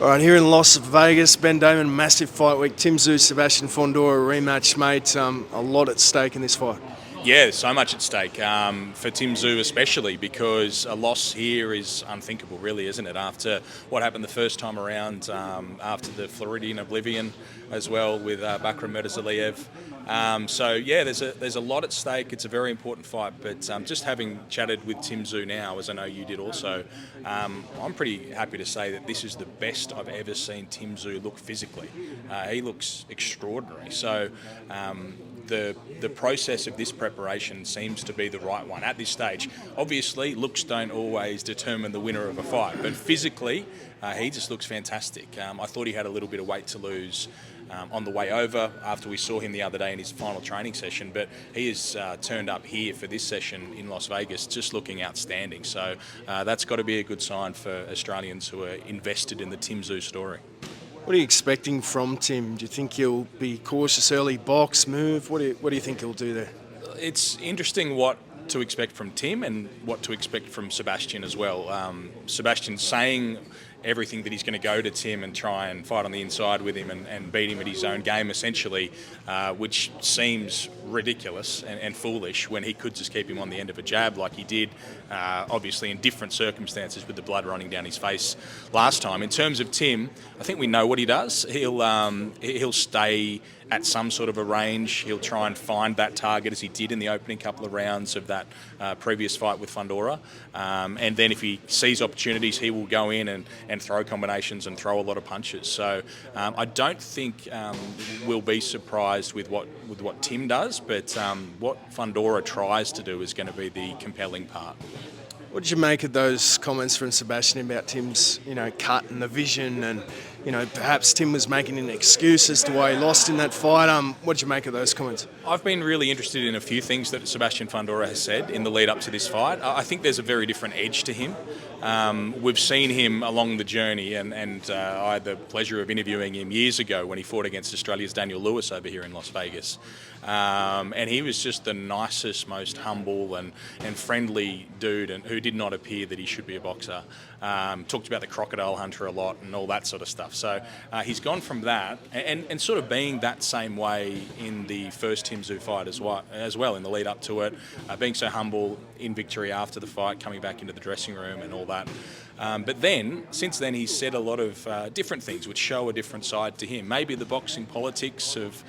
All right, here in Las Vegas, Ben Damon, massive fight week. Tim Tszyu, Sebastian Fundora rematch, mate. A lot at stake in this fight. Yeah, so much at stake for Tim Tszyu especially, because a loss here is unthinkable, really, isn't it? After what happened the first time around, after the Floridian Oblivion as well with Bakram Murtazaliev. So yeah, there's a lot at stake. It's a very important fight, but just having chatted with Tim Tszyu now, as I know you did also, I'm pretty happy to say that this is the best I've ever seen Tim Tszyu look physically. He looks extraordinary. So the process of this preparation seems to be the right one at this stage. Obviously, looks don't always determine the winner of a fight, but physically, he just looks fantastic. I thought he had a little bit of weight to lose on the way over after we saw him the other day in his final training session, but he has turned up here for this session in Las Vegas just looking outstanding. So that's got to be a good sign for Australians who are invested in the Tim Tszyu story. What are you expecting from Tim? Do you think he'll be cautious early, box, move? What do you think he'll do there? It's interesting what to expect from Tim and what to expect from Sebastian as well. Sebastian saying everything that he's going to go to Tim and try and fight on the inside with him and beat him at his own game, essentially, which seems ridiculous and foolish when he could just keep him on the end of a jab like he did, obviously in different circumstances with the blood running down his face last time. In terms of Tim, I think we know what he does. He'll stay at some sort of a range. He'll try and find that target as he did in the opening couple of rounds of that previous fight with Fundora. And then if he sees opportunities, he will go in and throw combinations and throw a lot of punches. So I don't think we'll be surprised with what Tim does, but what Fundora tries to do is going to be the compelling part. What did you make of those comments from Sebastian about Tim's, cut and the vision, and perhaps Tim was making an excuse as to why he lost in that fight? What did you make of those comments? I've been really interested in a few things that Sebastian Fundora has said in the lead up to this fight. I think there's a very different edge to him. We've seen him along the journey, and I had the pleasure of interviewing him years ago when he fought against Australia's Daniel Lewis over here in Las Vegas. And he was just the nicest, most humble and friendly dude, and who did not appear that he should be a boxer. Talked about the crocodile hunter a lot and all that sort of stuff. So he's gone from that and sort of being that same way in the first Tim Tszyu fight as well in the lead up to it, being so humble in victory after the fight, coming back into the dressing room and all that. But then, since then, he's said a lot of different things which show a different side to him. Maybe the boxing politics of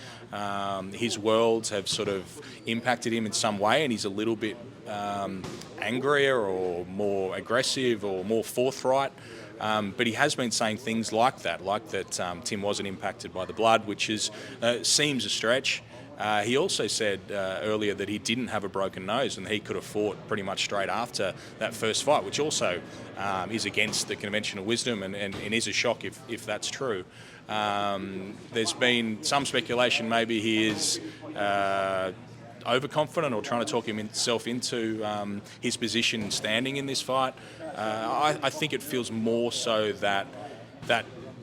his world have sort of impacted him in some way, and he's a little bit angrier or more aggressive or more forthright. But he has been saying things like that Tim wasn't impacted by the blood, which seems a stretch. He also said earlier that he didn't have a broken nose and he could have fought pretty much straight after that first fight, which also is against the conventional wisdom and is a shock if that's true. There's been some speculation maybe he is overconfident or trying to talk himself into his position standing in this fight. I think it feels more so that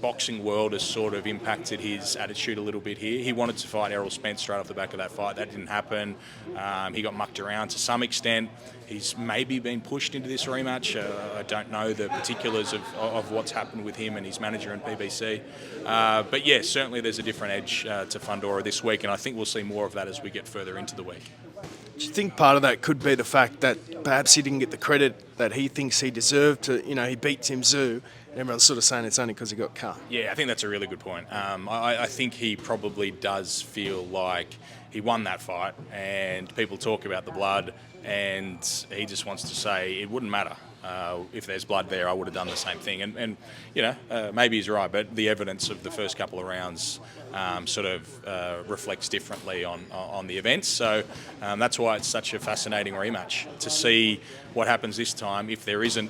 boxing world has sort of impacted his attitude a little bit here. He wanted to fight Errol Spence straight off the back of that fight. That didn't happen. He got mucked around to some extent. He's maybe been pushed into this rematch. I don't know the particulars of what's happened with him and his manager and PBC. But yeah, certainly there's a different edge to Fundora this week, and I think we'll see more of that as we get further into the week. Do you think part of that could be the fact that perhaps he didn't get the credit that he thinks he deserved to, he beat Tim Tszyu, and everyone's sort of saying it's only because he got cut? Yeah, I think that's a really good point. I think he probably does feel like he won that fight, and people talk about the blood, and he just wants to say it wouldn't matter. If there's blood there, I would have done the same thing. And maybe he's right, but the evidence of the first couple of rounds sort of reflects differently on the events. So that's why it's such a fascinating rematch, to see what happens this time if there isn't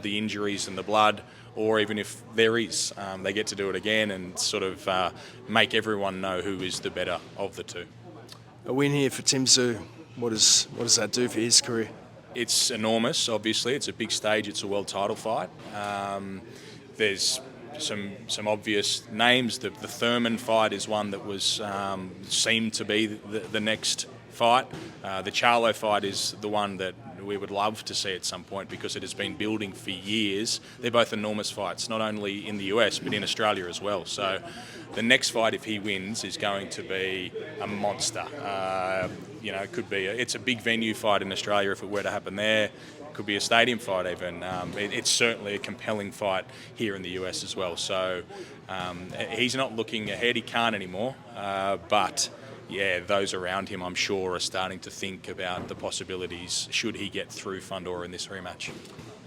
the injuries and the blood, or even if there is, they get to do it again and sort of make everyone know who is the better of the two. A win here for Tim Tszyu, what does that do for his career? It's enormous, obviously. It's a big stage. It's a world title fight. There's some obvious names. The Thurman fight is one that was seemed to be the next fight. The Charlo fight is the one that we would love to see at some point because it has been building for years. They're both enormous fights, not only in the US but in Australia as well. So the next fight, if he wins, is going to be a monster. It could be it's a big venue fight in Australia if it were to happen there. It could be a stadium fight even. It's certainly a compelling fight here in the US as well. So he's not looking ahead. He can't anymore. But yeah, those around him, I'm sure, are starting to think about the possibilities should he get through Fundora in this rematch.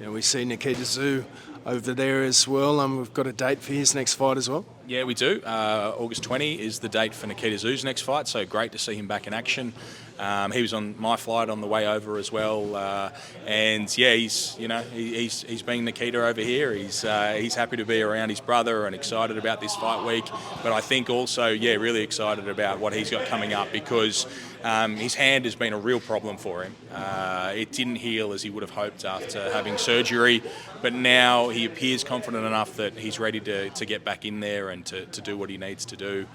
Yeah, we see Nikita Tszyu over there as well. We've got a date for his next fight as well. Yeah, we do. August 20 is the date for Nikita Tszyu's next fight, so great to see him back in action. He was on my flight on the way over as well, and yeah, he's been Nikita over here. He's happy to be around his brother and excited about this fight week. But I think also, really excited about what he's got coming up because his hand has been a real problem for him. It didn't heal as he would have hoped after having surgery, but now he appears confident enough that he's ready to get back in there and to do what he needs to do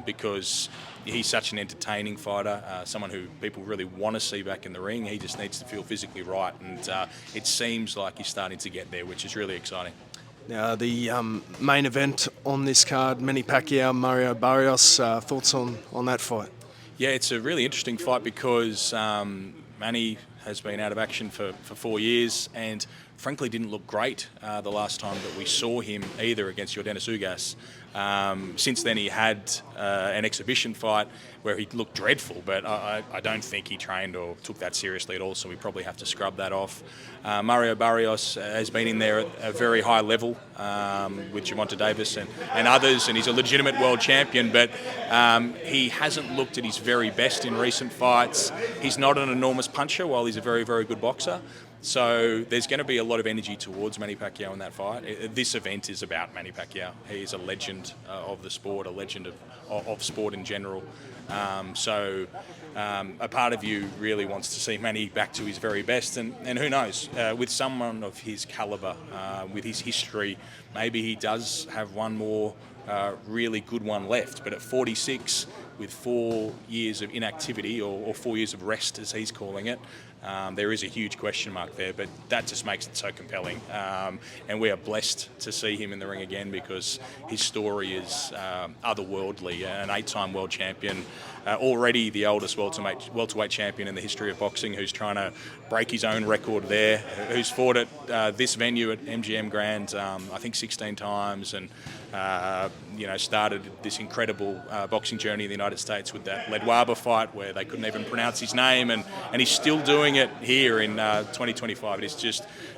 because he's such an entertaining fighter, someone who people really want to see back in the ring. He just needs to feel physically right, and it seems like he's starting to get there, which is really exciting. Now, the main event on this card, Manny Pacquiao, Mario Barrios, thoughts on that fight? Yeah, it's a really interesting fight because Manny has been out of action for 4 years and frankly didn't look great the last time that we saw him either against Yordenis Ugas. Since then he had an exhibition fight where he looked dreadful, but I don't think he trained or took that seriously at all, so we probably have to scrub that off. Mario Barrios has been in there at a very high level with Gervonta Davis and others, and he's a legitimate world champion, but he hasn't looked at his very best in recent fights. He's not an enormous puncher while he's a very, very good boxer. So there's going to be a lot of energy towards Manny Pacquiao in that fight. This event is about Manny Pacquiao. He is a legend of the sport, a legend of sport in general. A part of you really wants to see Manny back to his very best. And who knows, with someone of his calibre, with his history, maybe he does have one more really good one left. But at 46, with 4 years of inactivity or 4 years of rest, as he's calling it, there is a huge question mark there, but that just makes it so compelling. And we are blessed to see him in the ring again because his story is otherworldly. An 8-time world champion, already the oldest welterweight champion in the history of boxing, who's trying to break his own record there, who's fought at this venue at MGM Grand, I think 16 times, and started this incredible boxing journey in the United States with that Ledwaba fight where they couldn't even pronounce his name, and he's still doing it here in 2025. It is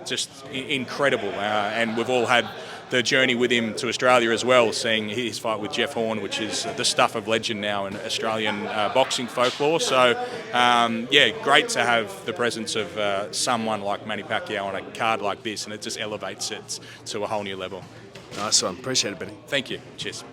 just incredible, and we've all had the journey with him to Australia as well, seeing his fight with Jeff Horn, which is the stuff of legend now in Australian boxing folklore. So, great to have the presence of someone like Manny Pacquiao on a card like this, and it just elevates it to a whole new level. Nice one. Appreciate it, Benny. Thank you. Cheers.